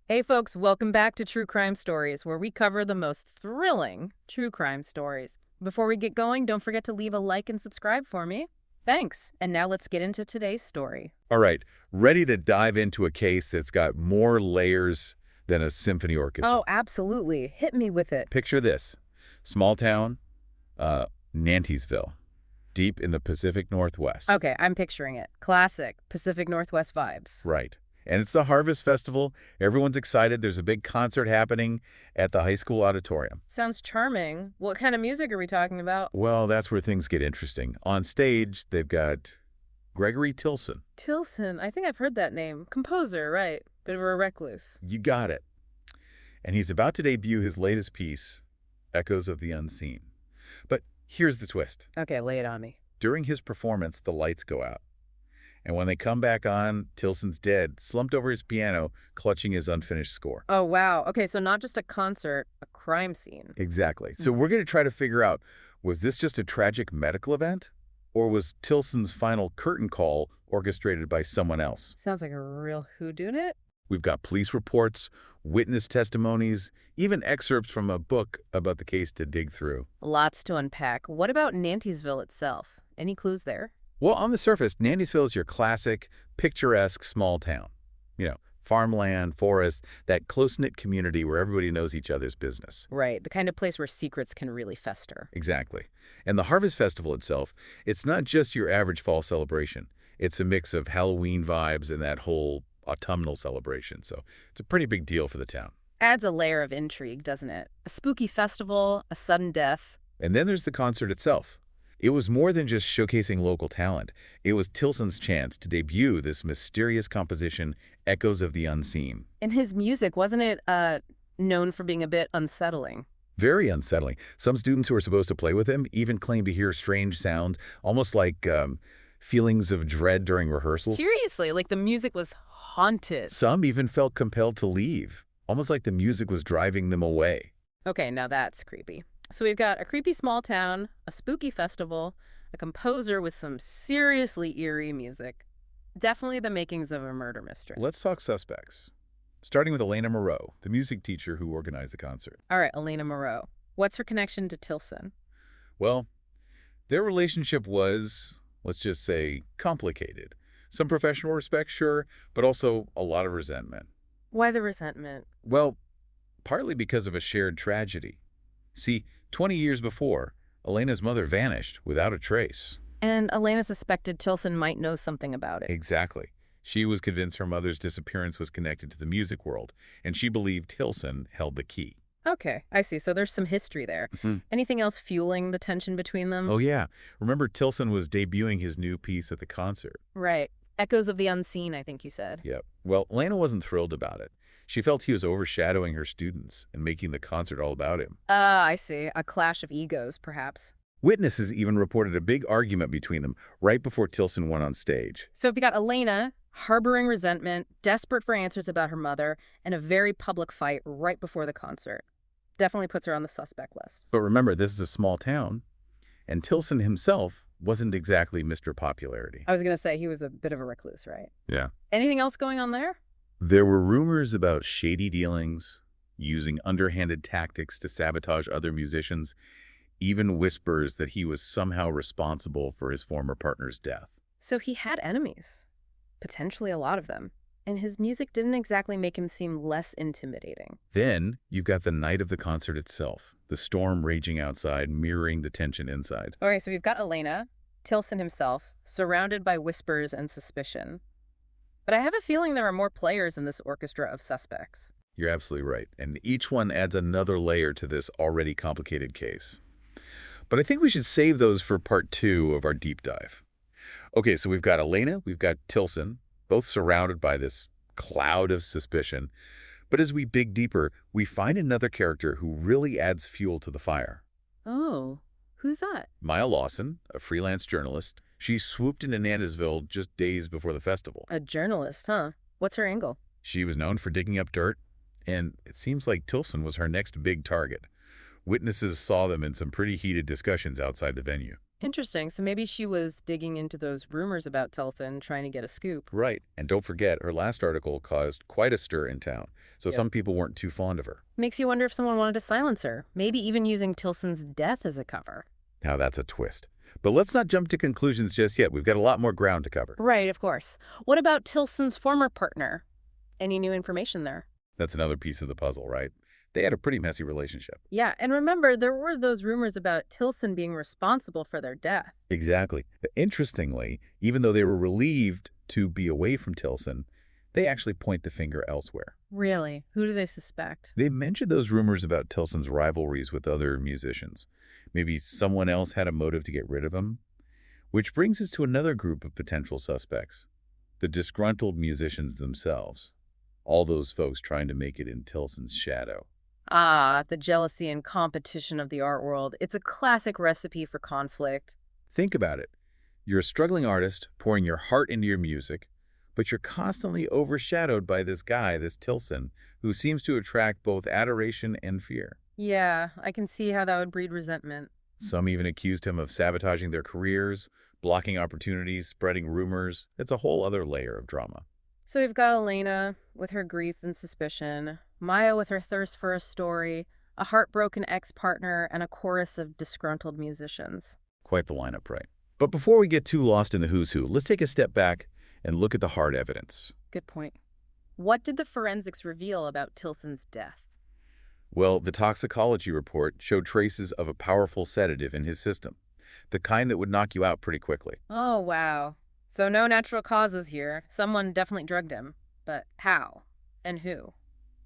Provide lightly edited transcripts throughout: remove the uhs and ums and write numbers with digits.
Hey folks, welcome back to True Crime Stories, where we cover the most thrilling true crime stories. Before we get going, don't forget to leave a like and subscribe for me. Thanks. And now let's get into today's story. All right, ready to dive into a case that's got more layers than a symphony orchestra. Oh, absolutely. Hit me with it. Picture this. Small town, Nantesville, deep in the Pacific Northwest. Okay, I'm picturing it. Classic Pacific Northwest vibes. Right. And it's the Harvest Festival. Everyone's excited. There's a big concert happening at the high school auditorium. Sounds charming. What kind of music are we talking about? Well, that's where things get interesting. On stage, they've got Gregory Tilson. Tilson. I think I've heard that name. Composer, right. Bit of a recluse. You got it. And he's about to debut his latest piece, Echoes of the Unseen. But here's the twist. Okay, lay it on me. During his performance, the lights go out. And when they come back on, Tilson's dead, slumped over his piano, clutching his unfinished score. Oh, wow. Okay, so not just a concert, a crime scene. Exactly. So we're going to try to figure out, was this just a tragic medical event? Or was Tilson's final curtain call orchestrated by someone else? Sounds like a real whodunit. We've got police reports, witness testimonies, even excerpts from a book about the case to dig through. Lots to unpack. What about Nantesville itself? Any clues there? Well, on the surface, Nantesville is your classic, picturesque small town. Farmland, forest, that close-knit community where everybody knows each other's business. Right, the kind of place where secrets can really fester. Exactly. And the Harvest Festival itself, it's not just your average fall celebration. It's a mix of Halloween vibes and that whole autumnal celebration. So it's a pretty big deal for the town. Adds a layer of intrigue, doesn't it? A spooky festival, a sudden death. And then there's the concert itself. It was more than just showcasing local talent. It was Tilson's chance to debut this mysterious composition, Echoes of the Unseen. And his music, wasn't it known for being a bit unsettling? Very unsettling. Some students who were supposed to play with him even claimed to hear strange sounds, almost like feelings of dread during rehearsals. Seriously, like the music was haunted. Some even felt compelled to leave, almost like the music was driving them away. Okay, now that's creepy. So we've got a creepy small town, a spooky festival, a composer with some seriously eerie music. Definitely the makings of a murder mystery. Let's talk suspects. Starting with Elena Moreau, the music teacher who organized the concert. All right, Elena Moreau. What's her connection to Tilson? Well, their relationship was, let's just say, complicated. Some professional respect, sure, but also a lot of resentment. Why the resentment? Well, partly because of a shared tragedy. See, 20 years before, Elena's mother vanished without a trace. And Elena suspected Tilson might know something about it. Exactly. She was convinced her mother's disappearance was connected to the music world, and she believed Tilson held the key. Okay, I see. So there's some history there. Anything else fueling the tension between them? Oh, yeah. Remember, Tilson was debuting his new piece at the concert. Right. Echoes of the Unseen, I think you said. Yep. Well, Elena wasn't thrilled about it. She felt he was overshadowing her students and making the concert all about him. I see. A clash of egos, perhaps. Witnesses even reported a big argument between them right before Tilson went on stage. So if you got Elena harboring resentment, desperate for answers about her mother, and a very public fight right before the concert. Definitely puts her on the suspect list. But remember, this is a small town, and Tilson himself wasn't exactly Mr. Popularity. I was going to say he was a bit of a recluse, right? Yeah. Anything else going on there? There were rumors about shady dealings, using underhanded tactics to sabotage other musicians, even whispers that he was somehow responsible for his former partner's death. So he had enemies, potentially a lot of them, and his music didn't exactly make him seem less intimidating. Then you've got the night of the concert itself, the storm raging outside, mirroring the tension inside. Okay, so we've got Elena, Tilson himself, surrounded by whispers and suspicion. But I have a feeling there are more players in this orchestra of suspects. You're absolutely right, and each one adds another layer to this already complicated case. But I think we should save those for part 2 of our deep dive. Okay, so we've got Elena, we've got Tilson, both surrounded by this cloud of suspicion. But as we dig deeper, we find another character who really adds fuel to the fire. Oh, who's that? Maya Lawson, a freelance journalist. She swooped into Nantesville just days before the festival. A journalist, huh? What's her angle? She was known for digging up dirt, and it seems like Tilson was her next big target. Witnesses saw them in some pretty heated discussions outside the venue. Interesting. So maybe she was digging into those rumors about Tilson, trying to get a scoop. Right. And don't forget, her last article caused quite a stir in town, so Yep. some people weren't too fond of her. Makes you wonder if someone wanted to silence her, maybe even using Tilson's death as a cover. Now that's a twist. But let's not jump to conclusions just yet. We've got a lot more ground to cover. Right, of course. What about Tilson's former partner? Any new information there? That's another piece of the puzzle, right? They had a pretty messy relationship. Yeah, and remember, there were those rumors about Tilson being responsible for their death. Exactly. Interestingly, even though they were relieved to be away from Tilson, they actually point the finger elsewhere. Really? Who do they suspect? They mentioned those rumors about Tilson's rivalries with other musicians. Maybe someone else had a motive to get rid of him. Which brings us to another group of potential suspects, the disgruntled musicians themselves. All those folks trying to make it in Tilson's shadow. Ah, the jealousy and competition of the art world. It's a classic recipe for conflict. Think about it. You're a struggling artist pouring your heart into your music, but you're constantly overshadowed by this guy, this Tilson, who seems to attract both adoration and fear. Yeah, I can see how that would breed resentment. Some even accused him of sabotaging their careers, blocking opportunities, spreading rumors. It's a whole other layer of drama. So we've got Elena with her grief and suspicion, Maya with her thirst for a story, a heartbroken ex-partner, and a chorus of disgruntled musicians. Quite the lineup, right? But before we get too lost in the who's who, let's take a step back and look at the hard evidence. Good point. What did the forensics reveal about Tilson's death? Well, the toxicology report showed traces of a powerful sedative in his system, the kind that would knock you out pretty quickly. Oh, wow. So no natural causes here. Someone definitely drugged him. But how? And who?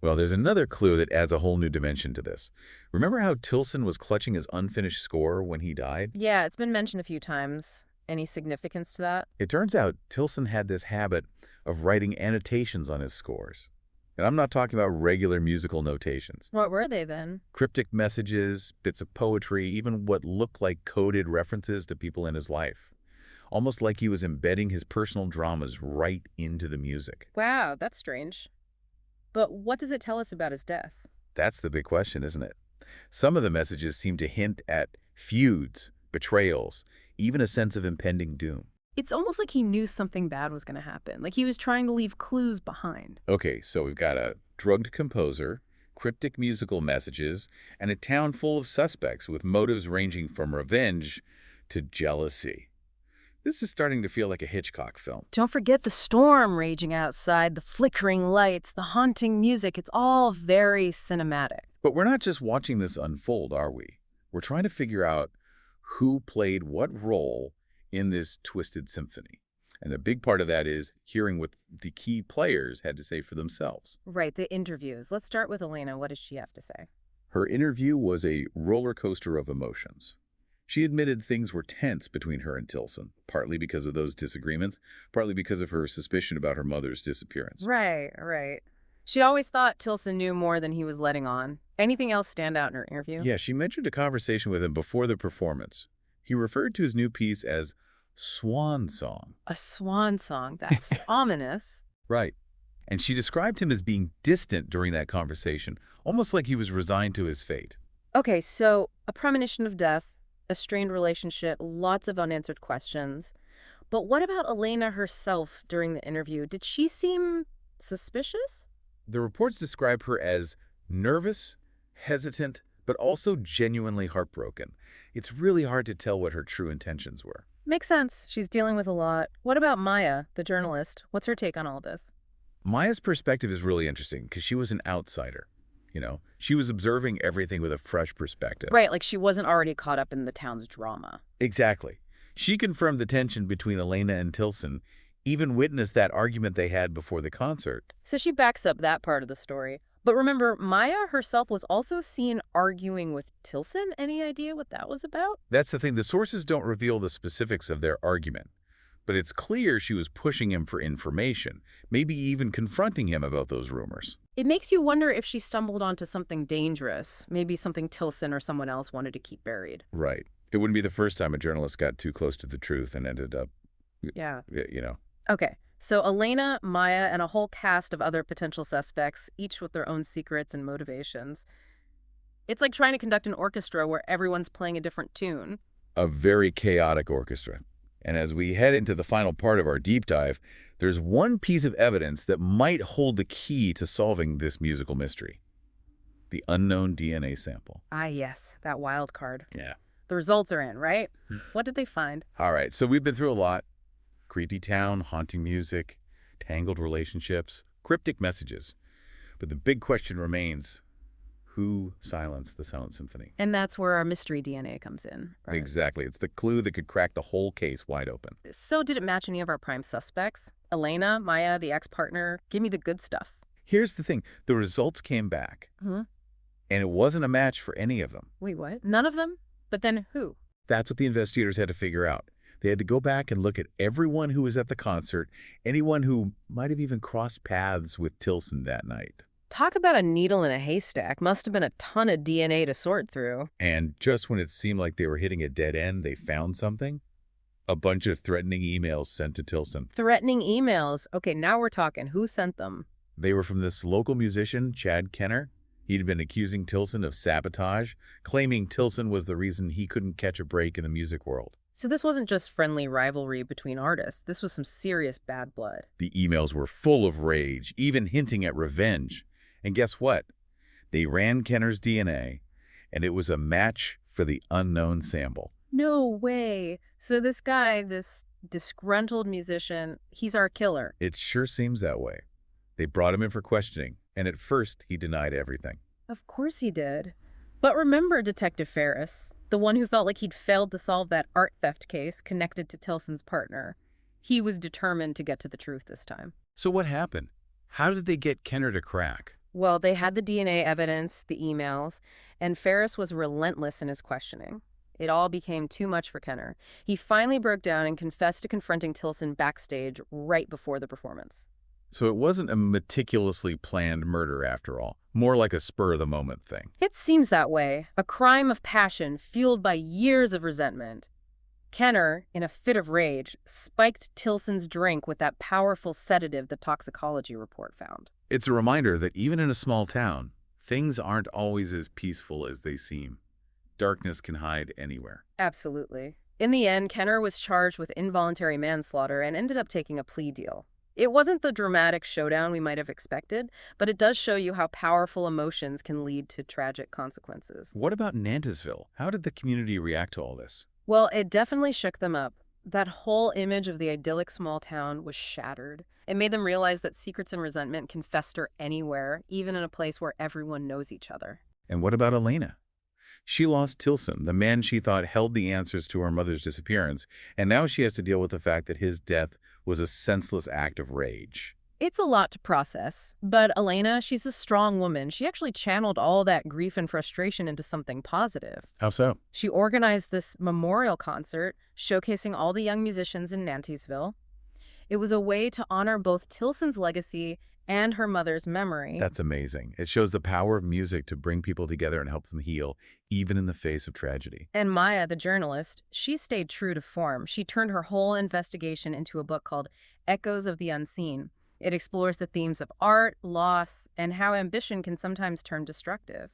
Well, there's another clue that adds a whole new dimension to this. Remember how Tilson was clutching his unfinished score when he died? Yeah, it's been mentioned a few times. Any significance to that? It turns out Tilson had this habit of writing annotations on his scores. And I'm not talking about regular musical notations. What were they then? Cryptic messages, bits of poetry, even what looked like coded references to people in his life. Almost like he was embedding his personal dramas right into the music. Wow, that's strange. But what does it tell us about his death? That's the big question, isn't it? Some of the messages seem to hint at feuds, betrayals, even a sense of impending doom. It's almost like he knew something bad was going to happen, like he was trying to leave clues behind. Okay, so we've got a drugged composer, cryptic musical messages, and a town full of suspects with motives ranging from revenge to jealousy. This is starting to feel like a Hitchcock film. Don't forget the storm raging outside, the flickering lights, the haunting music. It's all very cinematic. But we're not just watching this unfold, are we? We're trying to figure out who played what role in this twisted symphony. And a big part of that is hearing what the key players had to say for themselves. Right, the interviews. Let's start with Elena. What does she have to say? Her interview was a roller coaster of emotions. She admitted things were tense between her and Tilson, partly because of those disagreements, partly because of her suspicion about her mother's disappearance. Right. She always thought Tilson knew more than he was letting on. Anything else stand out in her interview? Yeah, she mentioned a conversation with him before the performance. He referred to his new piece as Swan Song. A swan song. That's ominous. Right. And she described him as being distant during that conversation, almost like he was resigned to his fate. Okay, so a premonition of death, a strained relationship, lots of unanswered questions. But what about Elena herself during the interview? Did she seem suspicious? The reports describe her as nervous, hesitant, but also genuinely heartbroken. It's really hard to tell what her true intentions were. Makes sense. She's dealing with a lot. What about Maya, the journalist? What's her take on all this? Maya's perspective is really interesting because she was an outsider. She was observing everything with a fresh perspective. Right, like she wasn't already caught up in the town's drama. Exactly. She confirmed the tension between Elena and Tilson, even witnessed that argument they had before the concert. So she backs up that part of the story. But remember, Maya herself was also seen arguing with Tilson. Any idea what that was about? That's the thing. The sources don't reveal the specifics of their argument. But it's clear she was pushing him for information, maybe even confronting him about those rumors. It makes you wonder if she stumbled onto something dangerous, maybe something Tilson or someone else wanted to keep buried. Right. It wouldn't be the first time a journalist got too close to the truth and ended up, Yeah. you know. Okay, so Elena, Maya, and a whole cast of other potential suspects, each with their own secrets and motivations. It's like trying to conduct an orchestra where everyone's playing a different tune. A very chaotic orchestra. And as we head into the final part of our deep dive, there's one piece of evidence that might hold the key to solving this musical mystery. The unknown DNA sample. Ah, yes, that wild card. Yeah. The results are in, right? What did they find? All right, so we've been through a lot. Creepy town, haunting music, tangled relationships, cryptic messages. But the big question remains, who silenced the Silent Symphony? And that's where our mystery DNA comes in, right? Exactly. It's the clue that could crack the whole case wide open. So did it match any of our prime suspects? Elena, Maya, the ex-partner? Give me the good stuff. Here's the thing. The results came back, Huh? and it wasn't a match for any of them. Wait, what? None of them? But then who? That's what the investigators had to figure out. They had to go back and look at everyone who was at the concert, anyone who might have even crossed paths with Tilson that night. Talk about a needle in a haystack. Must have been a ton of DNA to sort through. And just when it seemed like they were hitting a dead end, they found something. A bunch of threatening emails sent to Tilson. Threatening emails. Okay, now we're talking. Who sent them? They were from this local musician, Chad Kenner. He'd been accusing Tilson of sabotage, claiming Tilson was the reason he couldn't catch a break in the music world. So this wasn't just friendly rivalry between artists. This was some serious bad blood. The emails were full of rage, even hinting at revenge. And guess what? They ran Kenner's DNA, and it was a match for the unknown sample. No way. So this guy, this disgruntled musician, he's our killer. It sure seems that way. They brought him in for questioning, and at first he denied everything. Of course he did. But remember Detective Ferris, the one who felt like he'd failed to solve that art theft case connected to Tilson's partner. He was determined to get to the truth this time. So what happened? How did they get Kenner to crack? Well, they had the DNA evidence, the emails, and Ferris was relentless in his questioning. It all became too much for Kenner. He finally broke down and confessed to confronting Tilson backstage right before the performance. So it wasn't a meticulously planned murder after all, more like a spur-of-the-moment thing. It seems that way, a crime of passion fueled by years of resentment. Kenner, in a fit of rage, spiked Tilson's drink with that powerful sedative the toxicology report found. It's a reminder that even in a small town, things aren't always as peaceful as they seem. Darkness can hide anywhere. Absolutely. In the end, Kenner was charged with involuntary manslaughter and ended up taking a plea deal. It wasn't the dramatic showdown we might have expected, but it does show you how powerful emotions can lead to tragic consequences. What about Nantesville? How did the community react to all this? Well, it definitely shook them up. That whole image of the idyllic small town was shattered. It made them realize that secrets and resentment can fester anywhere, even in a place where everyone knows each other. And what about Elena? She lost Tilson, the man she thought held the answers to her mother's disappearance, and now she has to deal with the fact that his death was a senseless act of rage. It's a lot to process, but Elena, she's a strong woman. She actually channeled all that grief and frustration into something positive. How so? She organized this memorial concert showcasing all the young musicians in Nantesville. It was a way to honor both Tilson's legacy and her mother's memory. That's amazing. It shows the power of music to bring people together and help them heal, even in the face of tragedy. And Maya, the journalist, she stayed true to form. She turned her whole investigation into a book called Echoes of the Unseen. It explores the themes of art, loss, and how ambition can sometimes turn destructive.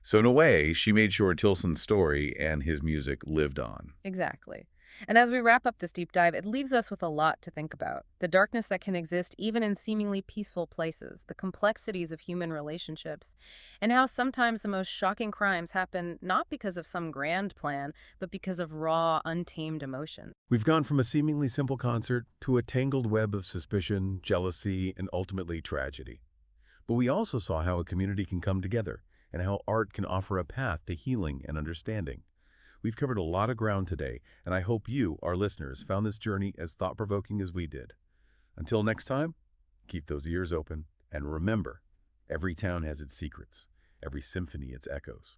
So in a way, she made sure Tilson's story and his music lived on. Exactly. And as we wrap up this deep dive, it leaves us with a lot to think about. The darkness that can exist even in seemingly peaceful places, the complexities of human relationships, and how sometimes the most shocking crimes happen not because of some grand plan, but because of raw, untamed emotion. We've gone from a seemingly simple concert to a tangled web of suspicion, jealousy, and ultimately tragedy. But we also saw how a community can come together and how art can offer a path to healing and understanding. We've covered a lot of ground today, and I hope you, our listeners, found this journey as thought-provoking as we did. Until next time, keep those ears open, and remember, every town has its secrets, every symphony its echoes.